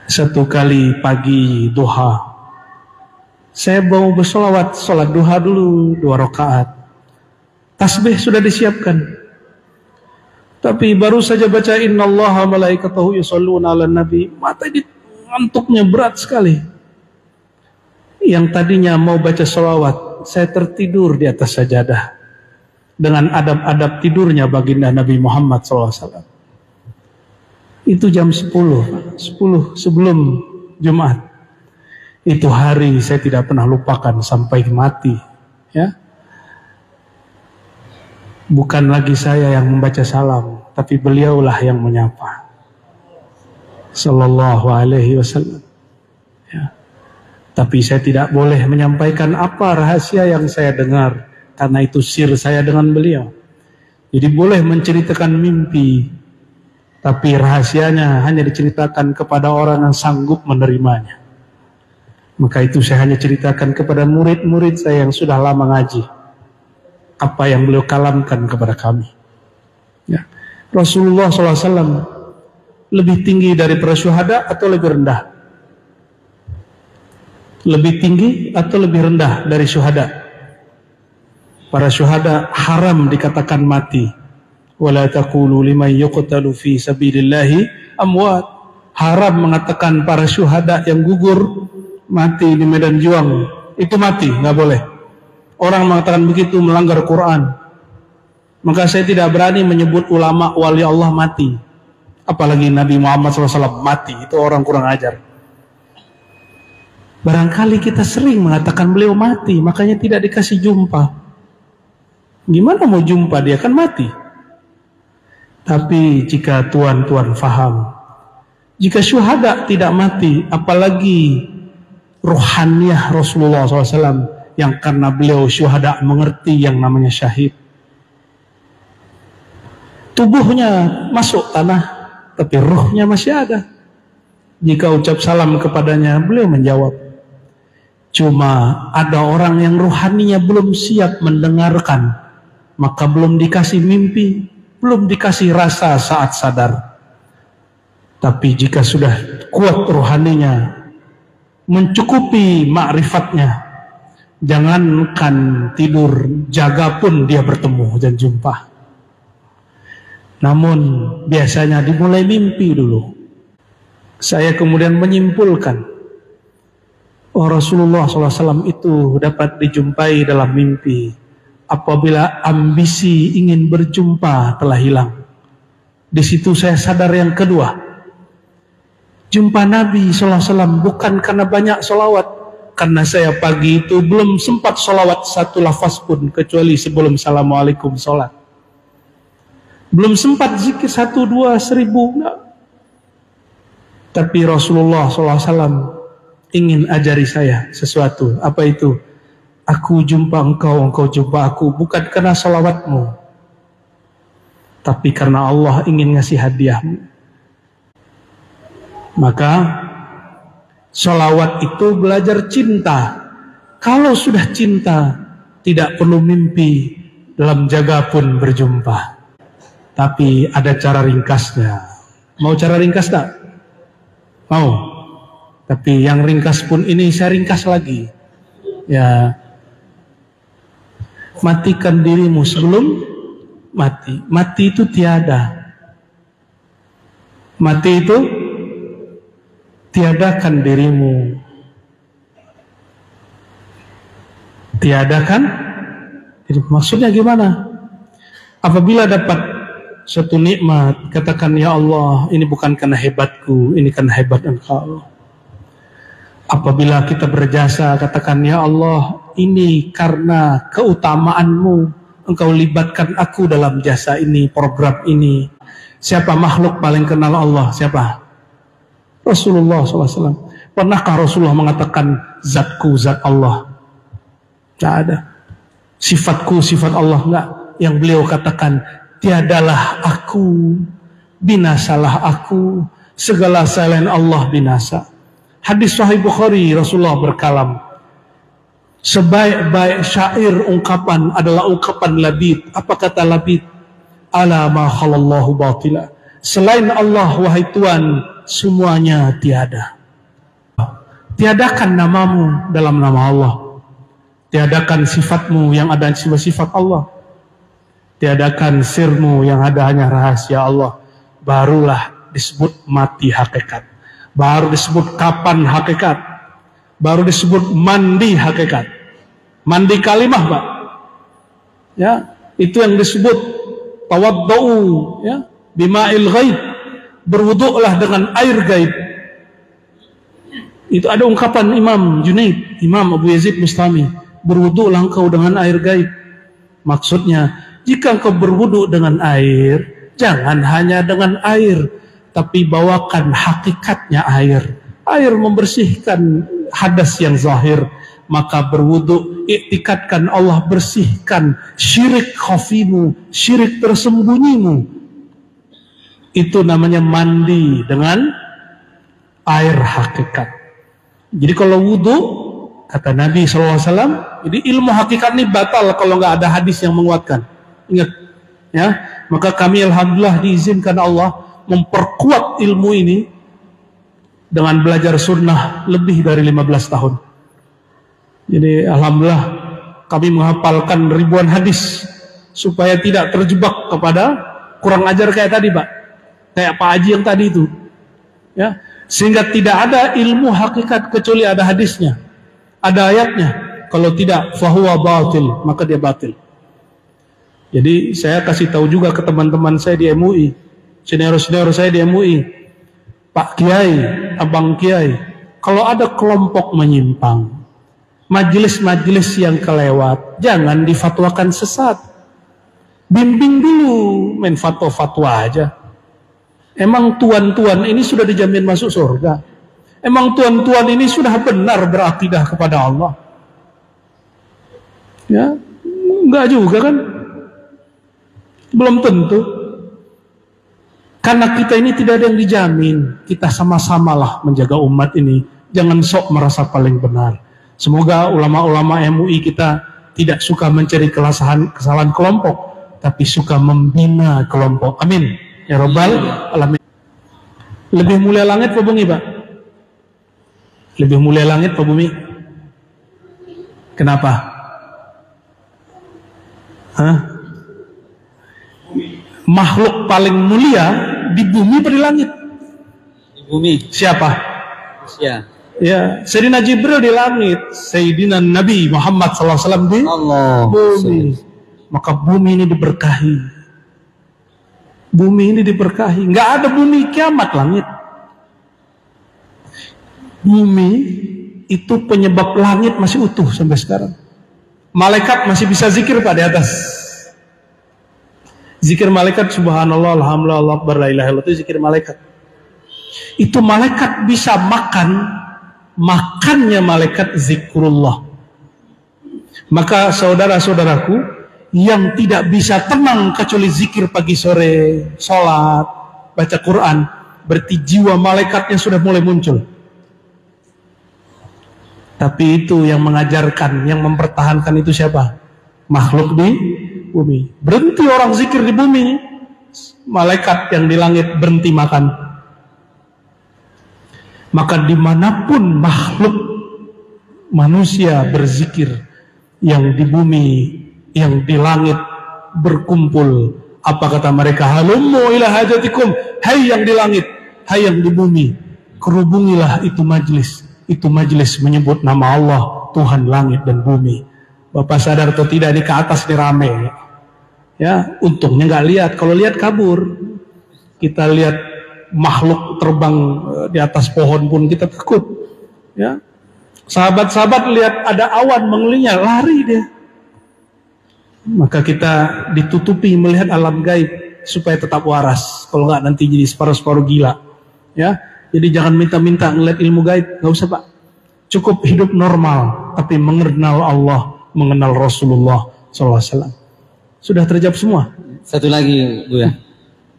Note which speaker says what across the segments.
Speaker 1: Satu kali pagi duha, saya mau bersolawat, sholat duha dulu 2 rakaat. Tasbih sudah disiapkan. Tapi baru saja baca innallaha malaikatahu yusholluna 'alan nabi, mata ini ngantuknya berat sekali. Yang tadinya mau baca sholawat, saya tertidur di atas sajadah dengan adab-adab tidurnya baginda Nabi Muhammad SAW. Itu jam 10 sebelum Jumat. Itu hari saya tidak pernah lupakan sampai mati, ya. Bukan lagi saya yang membaca salam, tapi beliaulah yang menyapa. Sallallahu alaihi wasallam. Ya. Tapi saya tidak boleh menyampaikan apa rahasia yang saya dengar, karena itu sir saya dengan beliau. Jadi boleh menceritakan mimpi, tapi rahasianya hanya diceritakan kepada orang yang sanggup menerimanya. Maka itu saya hanya ceritakan kepada murid-murid saya yang sudah lama ngaji apa yang beliau kalamkan kepada kami. Ya. Rasulullah SAW lebih tinggi dari para syuhada atau lebih rendah? Lebih tinggi atau lebih rendah dari syuhada? Para syuhada haram dikatakan mati. Wala taqulu liman yuqtalu fi sabilillahi amwat. Haram mengatakan para syuhada yang gugur mati di medan juang itu mati, nggak boleh. Orang mengatakan begitu melanggar Quran. Maka saya tidak berani menyebut ulama wali Allah mati. Apalagi Nabi Muhammad SAW mati. Itu orang kurang ajar. Barangkali kita sering mengatakan beliau mati, makanya tidak dikasih jumpa. Gimana mau jumpa, dia kan mati. Tapi jika tuan-tuan faham, jika syuhada tidak mati, apalagi ruhaniyah Rasulullah SAW, yang karena beliau syuhada mengerti yang namanya syahid. Tubuhnya masuk tanah, tapi ruhnya masih ada. Jika ucap salam kepadanya, beliau menjawab. Cuma ada orang yang ruhaninya belum siap mendengarkan, maka belum dikasih mimpi, belum dikasih rasa saat sadar. Tapi jika sudah kuat ruhaninya, mencukupi ma'rifatnya, jangankan tidur, jaga pun dia bertemu dan jumpa. Namun biasanya dimulai mimpi dulu. Saya kemudian menyimpulkan, Rasulullah SAW itu dapat dijumpai dalam mimpi apabila ambisi ingin berjumpa telah hilang. Di situ saya sadar yang kedua, jumpa Nabi SAW bukan karena banyak sholawat, karena saya pagi itu belum sempat sholawat satu lafaz pun kecuali sebelum Assalamualaikum sholat. Belum sempat zikir 1, 2, 1000 enggak. Tapi Rasulullah SAW ingin ajari saya sesuatu. Apa itu? Aku jumpa engkau, engkau jumpa aku, bukan karena sholawatmu, tapi karena Allah ingin ngasih hadiahmu. Maka sholawat itu belajar cinta. Kalau sudah cinta, tidak perlu mimpi, dalam jaga pun berjumpa. Tapi ada cara ringkasnya. Mau cara ringkas tak? Mau. Tapi yang ringkas pun ini saya ringkas lagi. Ya, matikan dirimu sebelum mati. Mati itu tiada. Mati itu tiadakan dirimu. Tiadakan. Maksudnya gimana? Apabila dapat suatu nikmat, katakan ya Allah, ini bukan karena hebatku, ini karena hebat Engkau. Apabila kita berjasa, katakan ya Allah, ini karena keutamaanmu, Engkau libatkan aku dalam jasa ini, program ini. Siapa makhluk paling kenal Allah? Siapa? Rasulullah SAW. Pernahkah Rasulullah mengatakan zatku, zat Allah? Tidak ada. Sifatku, sifat Allah? Enggak. Yang beliau katakan, tiadalah aku, binasalah aku, segala selain Allah binasa. Hadis Sahih Bukhari, Rasulullah berkalam, sebaik-baik syair ungkapan adalah ungkapan Labid. Apa kata Labid? Ala ma khalallahu batila. Selain Allah, wahai Tuhan, semuanya tiada. Tiadakan namamu dalam nama Allah. Tiadakan sifatmu yang ada sifat Allah. Tiadakan sirmu yang ada hanya rahasia Allah. Barulah disebut mati hakikat. Baru disebut kapan hakikat. Baru disebut mandi hakikat. Mandi kalimah, Pak. Ya, itu yang disebut tawaddau, ya, bima'il ghaib. Berwuduklah dengan air gaib. Itu ada ungkapan Imam Junaid, Imam Abu Yazid Bustami, berwuduklah engkau dengan air gaib. Maksudnya, jika engkau berwuduk dengan air, jangan hanya dengan air, tapi bawakan hakikatnya air. Air membersihkan hadas yang zahir, maka berwuduk, iktikadkan Allah bersihkan syirik khafimu, syirik tersembunyimu. Itu namanya mandi dengan air hakikat. Jadi kalau wudhu, kata Nabi SAW, jadi ilmu hakikat ini batal kalau nggak ada hadis yang menguatkan. Ingat, ya. Maka kami alhamdulillah diizinkan Allah memperkuat ilmu ini dengan belajar sunnah lebih dari 15 tahun. Jadi alhamdulillah kami menghafalkan ribuan hadis supaya tidak terjebak kepada kurang ajar kayak tadi, Pak. Kayak Pak Haji yang tadi itu. Ya. Sehingga tidak ada ilmu hakikat kecuali ada hadisnya, ada ayatnya. Kalau tidak, fahuwa batil, maka dia batil. Jadi saya kasih tahu juga ke teman-teman saya di MUI, senior-senior saya di MUI, Pak Kiai, Abang Kiai, kalau ada kelompok menyimpang, majelis-majelis yang kelewat, jangan difatwakan sesat. Bimbing dulu, main fatwa-fatwa aja. Emang tuan-tuan ini sudah dijamin masuk surga? Emang tuan-tuan ini sudah benar berakidah kepada Allah? Ya, enggak juga kan? Belum tentu. Karena kita ini tidak ada yang dijamin. Kita sama-samalah menjaga umat ini. Jangan sok merasa paling benar. Semoga ulama-ulama MUI kita tidak suka mencari kesalahan kelompok, tapi suka membina kelompok. Amin. Ya Rabbal Alamin. Lebih mulia langit apa bumi, Pak? Lebih mulia langit apa bumi? Kenapa? Hah? Makhluk paling mulia di bumi atau di langit?
Speaker 2: Di bumi.
Speaker 1: Siapa?
Speaker 2: Ya.
Speaker 1: Ya, Sayyidina Jibril di langit, Sayyidina Nabi Muhammad SAW di bumi. Maka bumi ini diberkahi. Bumi ini diberkahi. Nggak ada bumi kiamat langit. Bumi itu penyebab langit masih utuh sampai sekarang. Malaikat masih bisa zikir pada atas. Zikir malaikat subhanallah, alhamdulillah, Allah akbar, la ilaha illallah, itu zikir malaikat. Itu malaikat bisa makan, makannya malaikat zikrullah. Maka saudara-saudaraku, yang tidak bisa tenang kecuali zikir pagi sore, sholat, baca Quran, berarti jiwa malaikatnya sudah mulai muncul. Tapi itu yang mengajarkan, yang mempertahankan itu siapa? Makhluk di bumi. Berhenti orang zikir di bumi, malaikat yang di langit berhenti makan. Maka dimanapun makhluk manusia berzikir, yang di bumi, yang di langit berkumpul, apa kata mereka? Halummu ila hajatikum, hai yang di langit, hai yang di bumi, kerubungilah itu majlis. Itu majlis menyebut nama Allah, Tuhan langit dan bumi. Bapak sadar atau tidak, ini ke atas ini rame. Ya, untungnya nggak lihat. Kalau lihat kabur. Kita lihat makhluk terbang di atas pohon pun kita takut. Ya, sahabat-sahabat lihat ada awan mengelilingi, lari dia. Maka kita ditutupi melihat alam gaib supaya tetap waras. Kalau nggak nanti jadi separuh-separuh gila. Ya, jadi jangan minta-minta ngeliat ilmu gaib, nggak usah Pak. Cukup hidup normal, tapi mengenal Allah, mengenal Rasulullah SAW. Sudah terjawab semua.
Speaker 2: Satu lagi Bu ya.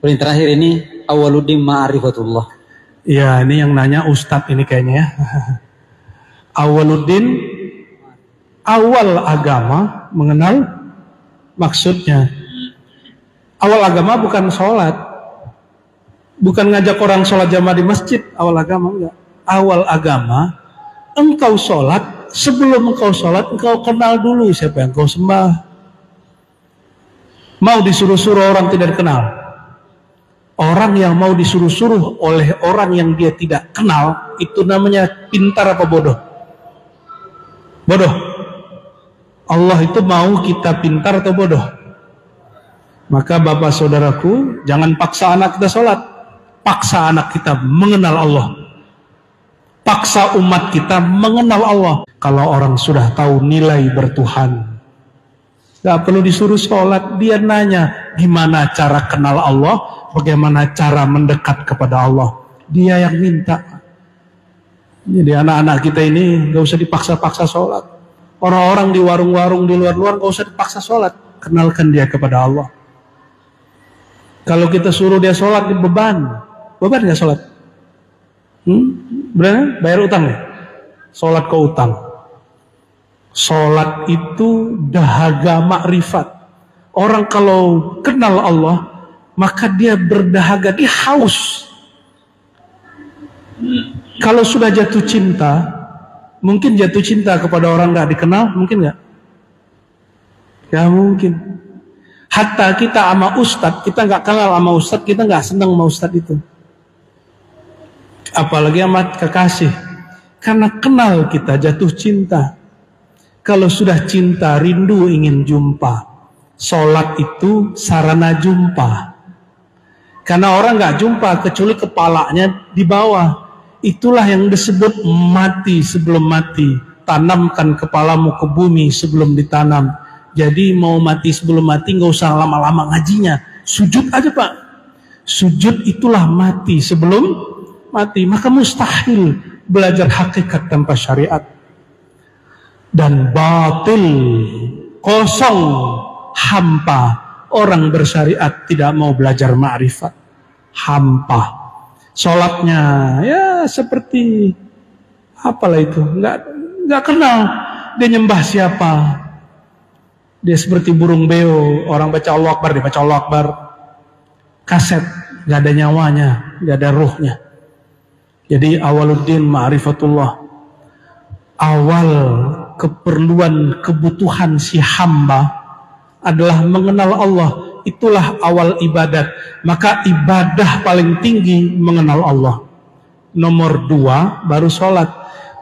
Speaker 2: Poin terakhir ini awaluddin ma'rifatullah.
Speaker 1: Ya, ini yang nanya Ustadz ini kayaknya ya. Awaluddin, awal agama mengenal. Maksudnya, awal agama bukan sholat, bukan ngajak orang sholat jamaah di masjid. Awal agama enggak. Awal agama engkau sholat, sebelum engkau sholat, engkau kenal dulu siapa yang engkau sembah. Mau disuruh-suruh orang tidak kenal. Orang yang mau disuruh-suruh oleh orang yang dia tidak kenal, itu namanya pintar apa bodoh? Bodoh. Allah itu mau kita pintar atau bodoh? Maka bapak saudaraku, jangan paksa anak kita sholat. Paksa anak kita mengenal Allah. Paksa umat kita mengenal Allah. Kalau orang sudah tahu nilai bertuhan, gak perlu disuruh sholat. Dia nanya gimana cara kenal Allah, bagaimana cara mendekat kepada Allah. Dia yang minta. Jadi anak-anak kita ini gak usah dipaksa-paksa sholat. Orang-orang di warung-warung di luar-luar gak usah dipaksa sholat. Kenalkan dia kepada Allah. Kalau kita suruh dia sholat, dia beban gak sholat? Benar? Bayar utang ya? Sholat ke utang. Sholat itu dahaga makrifat. Orang kalau kenal Allah, maka dia berdahaga, dia haus. Kalau sudah jatuh cinta, mungkin jatuh cinta kepada orang gak dikenal, mungkin gak? Ya mungkin. Hatta kita sama ustadz, kita gak kenal sama ustadz, kita gak senang sama ustadz itu. Apalagi sama kekasih. Karena kenal kita jatuh cinta. Kalau sudah cinta, rindu ingin jumpa. Sholat itu sarana jumpa. Karena orang gak jumpa kecuali kepalanya di bawah. Itulah yang disebut mati sebelum mati. Tanamkan kepalamu ke bumi sebelum ditanam. Jadi mau mati sebelum mati gak usah lama-lama ngajinya. Sujud aja pak. Sujud itulah mati sebelum mati. Maka mustahil belajar hakikat tanpa syariat. Dan batil, kosong, hampa. Orang bersyariat tidak mau belajar ma'rifat. Hampa. Sholatnya ya seperti apalah itu, nggak kenal dia nyembah siapa. Dia seperti burung beo, orang baca Allah Akbar, dia baca Allah Akbar. Kaset, nggak ada nyawanya, nggak ada ruhnya. Jadi awaluddin ma'rifatullah. Awal keperluan kebutuhan si hamba adalah mengenal Allah. Itulah awal ibadat. Maka ibadah paling tinggi mengenal Allah. Nomor 2 baru sholat.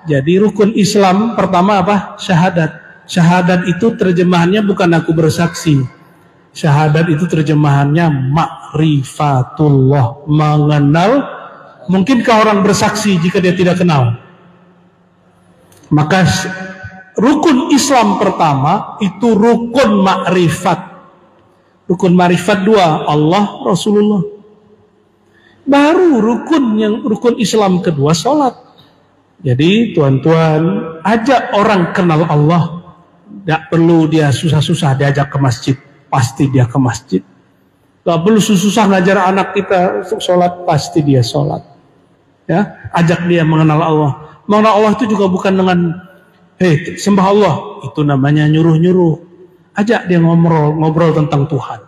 Speaker 1: Jadi rukun Islam pertama apa? Syahadat. Syahadat itu terjemahannya bukan aku bersaksi. Syahadat itu terjemahannya ma'rifatullah, mengenal. Mungkinkah orang bersaksi jika dia tidak kenal? Maka rukun Islam pertama itu rukun ma'rifat. Rukun ma'rifat 2, Allah, Rasulullah. Baru rukun Islam kedua, sholat. Jadi tuan-tuan, ajak orang kenal Allah. Tidak perlu dia susah-susah diajak ke masjid. Pasti dia ke masjid. Tidak perlu susah ngajar anak kita untuk sholat. Pasti dia sholat. Ya, ajak dia mengenal Allah. Mengenal Allah itu juga bukan dengan sembah Allah. Itu namanya nyuruh-nyuruh. Ajak dia ngobrol tentang Tuhan.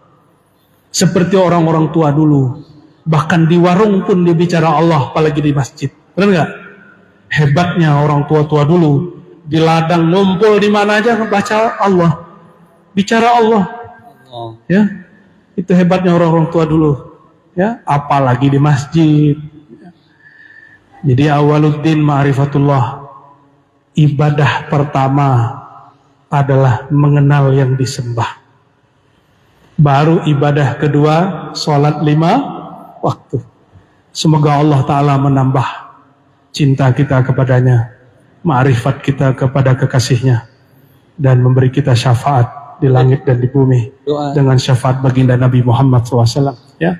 Speaker 1: Seperti orang-orang tua dulu. Bahkan di warung pun dia bicara Allah, apalagi di masjid. Benar nggak? Hebatnya orang tua-tua dulu. Di ladang ngumpul di mana aja baca Allah. Bicara Allah. Ya. Itu hebatnya orang-orang tua dulu. Ya, apalagi di masjid. Jadi awaluddin ma'rifatullah. Ibadah pertama adalah mengenal yang disembah. Baru ibadah kedua, sholat 5 waktu. Semoga Allah Ta'ala menambah cinta kita kepadanya, ma'rifat kita kepada kekasihnya, dan memberi kita syafaat di langit dan di bumi. Doa. Dengan syafaat baginda Nabi Muhammad SAW. Ya.